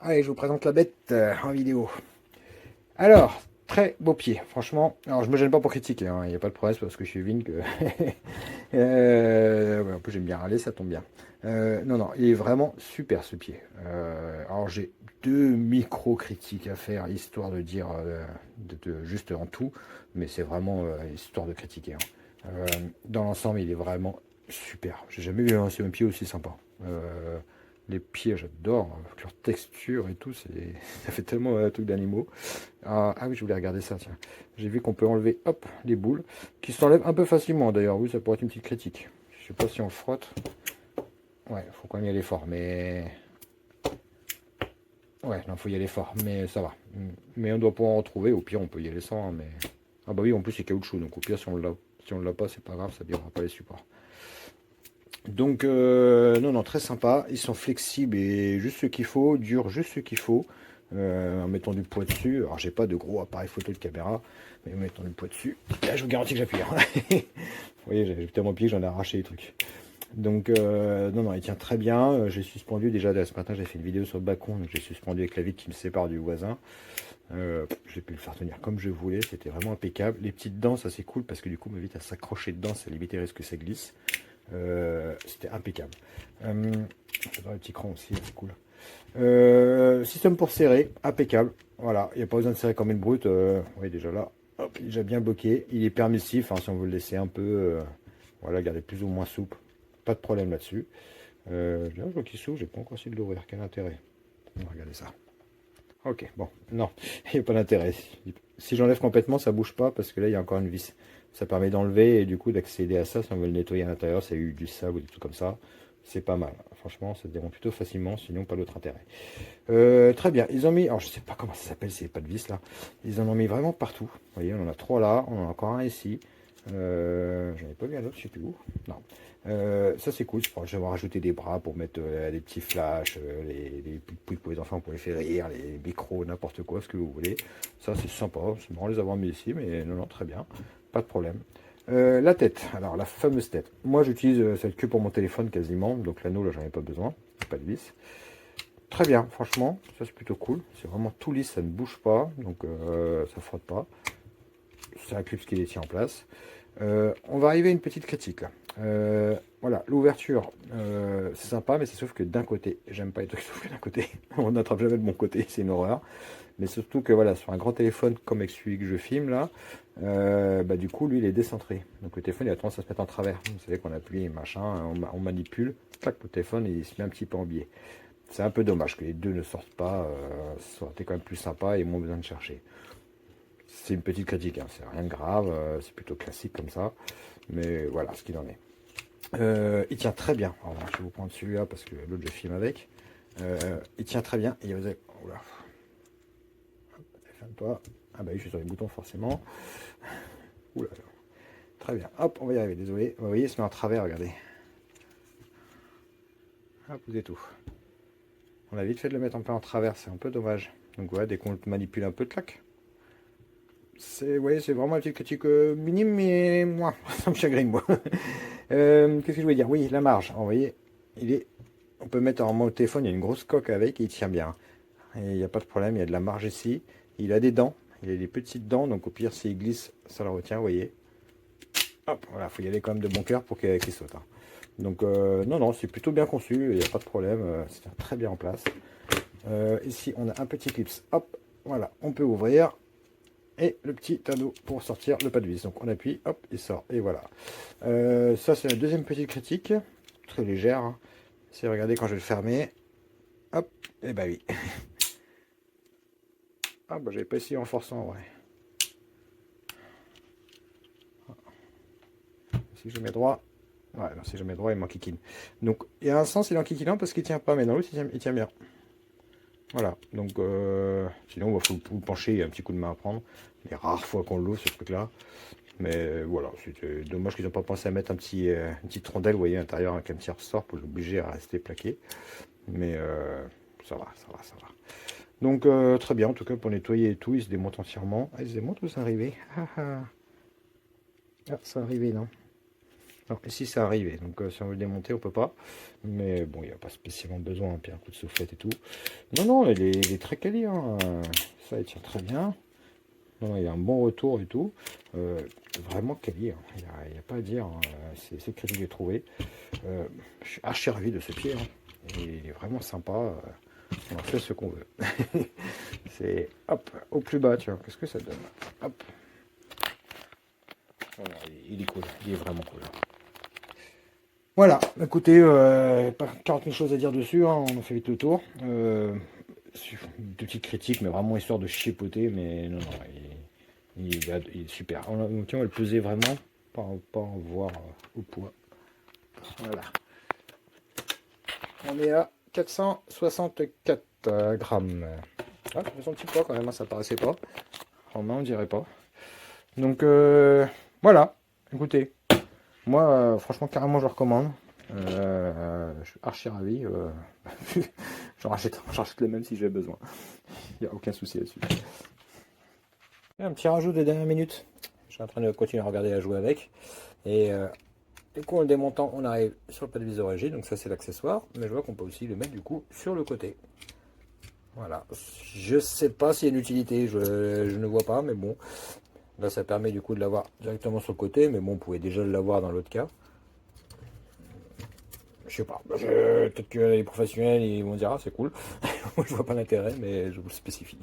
Allez, je vous présente la bête en vidéo. Alors, très beau pied, franchement. Alors, je me gêne pas pour critiquer, il n'y a pas de problème, c'est parce que je suis Vin que... ouais, en plus, j'aime bien râler, ça tombe bien. Non, non, il est vraiment super ce pied. Alors, j'ai deux micro-critiques à faire, histoire de dire juste en tout, mais c'est vraiment histoire de critiquer, hein. Dans l'ensemble, il est vraiment super. J'ai jamais vu un pied aussi sympa. Les pieds, j'adore, leur texture et tout, ça fait tellement un truc d'animaux. Ah oui, je voulais regarder ça, tiens. J'ai vu qu'on peut enlever, hop, les boules, qui s'enlèvent un peu facilement d'ailleurs. Oui, ça pourrait être une petite critique. Je sais pas si on frotte. Ouais, faut quand même y aller fort, mais... Ouais, non, faut y aller fort, mais ça va. Mais on doit pouvoir en retrouver, au pire, on peut y aller sans, hein, mais... Ah bah oui, en plus, c'est caoutchouc, donc au pire, si on l'a pas, c'est pas grave, ça ne pas les supports. Donc, non, non, très sympa. Ils sont flexibles et juste ce qu'il faut, durent juste ce qu'il faut. En mettant du poids dessus. Alors, j'ai pas de gros appareil photo de caméra, mais en mettant du poids dessus, là, je vous garantis que j'appuie, hein. Vous voyez, j'ai tellement pied que j'en ai arraché les trucs. Donc, non, non, il tient très bien. J'ai suspendu déjà ce matin, j'ai fait une vidéo sur le balcon, donc j'ai suspendu avec la vitre qui me sépare du voisin. J'ai pu le faire tenir comme je voulais, c'était vraiment impeccable. Les petites dents, ça c'est cool parce que du coup, ma vitre à s'accrocher dedans, ça limite les risques que ça glisse. C'était impeccable. J'adore les petits crans aussi, c'est cool. Système pour serrer, impeccable. Voilà, il n'y a pas besoin de serrer comme une brute. Oui, déjà là, hop, il est déjà bien bloqué. Il est permissif, hein, si on veut le laisser un peu, voilà, garder plus ou moins souple. Pas de problème là-dessus. Je vois qu'il s'ouvre, j'ai pas encore essayé de l'ouvrir. Quel intérêt? On va regarder ça. Ok, bon, non, il n'y a pas d'intérêt. Si j'enlève complètement, ça bouge pas parce que là, il y a encore une vis. Ça permet d'enlever et du coup d'accéder à ça si on veut le nettoyer à l'intérieur. Ça a eu du sable ou des trucs comme ça. C'est pas mal. Franchement, ça se démonte plutôt facilement, sinon pas d'autre intérêt. Très bien, ils ont mis, alors je sais pas comment ça s'appelle, c'est pas de vis là. Ils en ont mis vraiment partout. Vous voyez, on en a trois là, on en a encore un ici. J'en ai pas vu un autre, je sais plus où. Non. Ça c'est cool, je vais avoir rajouté des bras pour mettre les petits flashs, les pouilles pour les enfants pour les faire rire, les micros, n'importe quoi, ce que vous voulez. Ça c'est sympa, c'est marrant de les avoir mis ici, mais non, non, très bien, pas de problème. La tête, alors la fameuse tête. Moi j'utilise cette queue pour mon téléphone quasiment, donc l'anneau là j'en ai pas besoin, pas de vis. Très bien, franchement, ça c'est plutôt cool. C'est vraiment tout lisse, ça ne bouge pas, donc ça frotte pas. C'est un clip qui les tient en place. On va arriver à une petite critique là. Voilà, l'ouverture, c'est sympa, mais c'est sauf que d'un côté, j'aime pas être sauf que d'un côté. On n'attrape jamais le bon côté, c'est une horreur. Mais surtout que voilà, sur un grand téléphone comme avec celui que je filme là, bah, du coup, lui, il est décentré. Donc le téléphone, il a tendance à se mettre en travers. Vous savez qu'on appuie, machin, on manipule, tac, le téléphone, il se met un petit peu en biais. C'est un peu dommage que les deux ne sortent pas, ça aurait été quand même plus sympa et moins besoin de chercher. C'est une petite critique, hein, c'est rien de grave, c'est plutôt classique comme ça, mais voilà ce qu'il en est. Il tient très bien. Alors, je vais vous prendre celui-là parce que l'autre je filme avec. Il tient très bien. Et vous avez... Oula. Ferme-toi. Ah bah oui, je suis sur les boutons forcément. Oula. Très bien. Hop, on va y arriver. Désolé. Vous voyez, il se met en travers, regardez. Hop, vous êtes tout. On a vite fait de le mettre un peu en travers, c'est un peu dommage. Donc voilà, dès qu'on le manipule un peu, clac. C'est, ouais, c'est vraiment une petite critique minime, mais moi, ça me chagrine, moi. Qu'est-ce que je voulais dire? Oui, la marge. Alors, vous voyez, on peut mettre en mode téléphone, il y a une grosse coque avec et il tient bien. Et il n'y a pas de problème, il y a de la marge ici. Il a des dents, il a des petites dents, donc au pire, s'il glisse, ça le retient, vous voyez. Hop, voilà, faut y aller quand même de bon cœur pour qu'il saute, hein. Donc, non, non, c'est plutôt bien conçu, il n'y a pas de problème, c'est très bien en place. Ici, on a un petit clips, hop, voilà, on peut ouvrir. Et le petit anneau pour sortir le pas de vis. Donc on appuie, hop, il sort. Et voilà. Ça, c'est la deuxième petite critique. Très légère, hein. C'est regardez quand je vais le fermer. Hop, et bah oui. Ah bah j'avais pas essayé en forçant, ouais. Si je mets droit. Ouais, non, si je mets droit, il m'enquiquine. Donc il y a un sens, il est enquiquinant parce qu'il tient pas, mais dans l'autre, il tient bien. Voilà, donc sinon, il faut le pencher, il y a un petit coup de main à prendre. Les rares fois qu'on l'ouvre, ce truc-là. Mais voilà, c'était dommage qu'ils n'ont pas pensé à mettre une petite rondelle, vous voyez, à l'intérieur avec un petit ressort pour l'obliger à rester plaqué. Mais ça va, ça va, ça va. Donc très bien, en tout cas pour nettoyer et tout, il se démonte entièrement. Ah, il se démonte ou c'est arrivé? Ah, ah. Ah, c'est arrivé, non? Alors, ici c'est arrivé, donc si on veut le démonter on peut pas, mais bon il n'y a pas spécialement besoin, puis un coup de soufflette et tout. Non non il est très quali, hein. Ça il tient très bien. Non, il y a un bon retour et tout. Vraiment quali, hein. Il n'y a pas à dire, hein. C'est que j'ai trouvé. Je suis archi ravi de ce pied, hein. Il est vraiment sympa. On en fait ce qu'on veut. C'est hop, au plus bas, tiens, qu'est-ce que ça donne? Hop. Voilà, il est cool, il est vraiment cool. Voilà, écoutez, pas 40 000 choses à dire dessus, hein, on a fait vite le tour. Une petite critique, mais vraiment histoire de chipoter, mais non, non, il est super. Tiens, on va le peser vraiment, pas en voir au poids. Voilà. On est à 464 grammes. Ah, ça fait son petit poids quand même, hein, ça paraissait pas. En main, on dirait pas. Donc, voilà. Écoutez, moi, franchement, carrément, je le recommande. Je suis archi ravi. J'en rachète les mêmes si j'ai besoin. Il n'y a aucun souci là-dessus. Un petit rajout des dernières minutes. Je suis en train de continuer à regarder à jouer avec. Et du coup, en le démontant, on arrive sur le pare-brise rigide. Donc ça, c'est l'accessoire. Mais je vois qu'on peut aussi le mettre du coup sur le côté. Voilà. Je sais pas s'il y a une utilité. Je ne vois pas, mais bon. Là, ça permet du coup de l'avoir directement sur le côté. Mais bon, on pouvait déjà l'avoir dans l'autre cas. Je sais pas. Peut-être que les professionnels ils vont dire ah c'est cool. Moi je vois pas l'intérêt, mais je vous le spécifie.